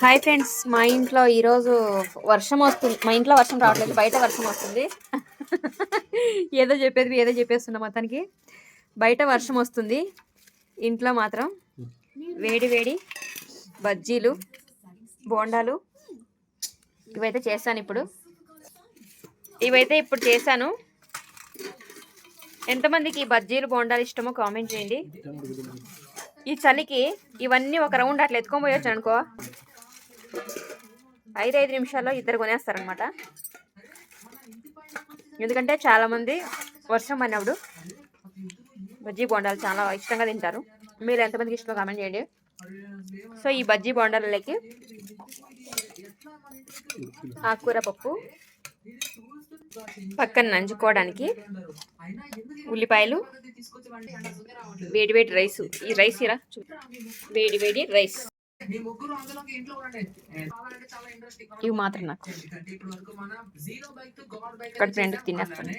Hi friends, మా ఇంట్లో ఈరోజు వర్షం వస్తుంది. మా ఇంట్లో వర్షం రావట్లేదు, బయట వర్షం వస్తుంది. ఏదో చెప్పేస్తున్నా మొత్తానికి. బయట వర్షం వస్తుంది, ఇంట్లో మాత్రం వేడి వేడి బజ్జీలు, బోండాలు ఇవైతే చేశాను. ఇప్పుడు చేశాను. ఎంతమందికి ఈ బజ్జీలు బోండాలు ఇష్టమో కామెంట్ చేయండి. ఈ చలికి ఇవన్నీ ఒక రౌండ్ అట్లా ఎత్తుకొని పోయొచ్చు అనుకో, 5 నిమిషాల్లో ఇద్దరు కొనేస్తారనమాట. ఎందుకంటే చాలామంది వర్షం పడినప్పుడు బజ్జీ బోండాలు చాలా ఇష్టంగా తింటారు. మీరు ఎంతమందికి ఇష్టమో కామెంట్ చేయండి. సో ఈ బజ్జీ బోండాలకి ఆకుకూర పప్పు, పక్కన నంచుకోవడానికి ఉల్లిపాయలు, వేడి వేడి రైస్. ఈ రైస్ ఇరా, వేడి వేడి రైస్. ఇవి మాత్రం నాకు కడుపు నిండుకు తినేస్తాను.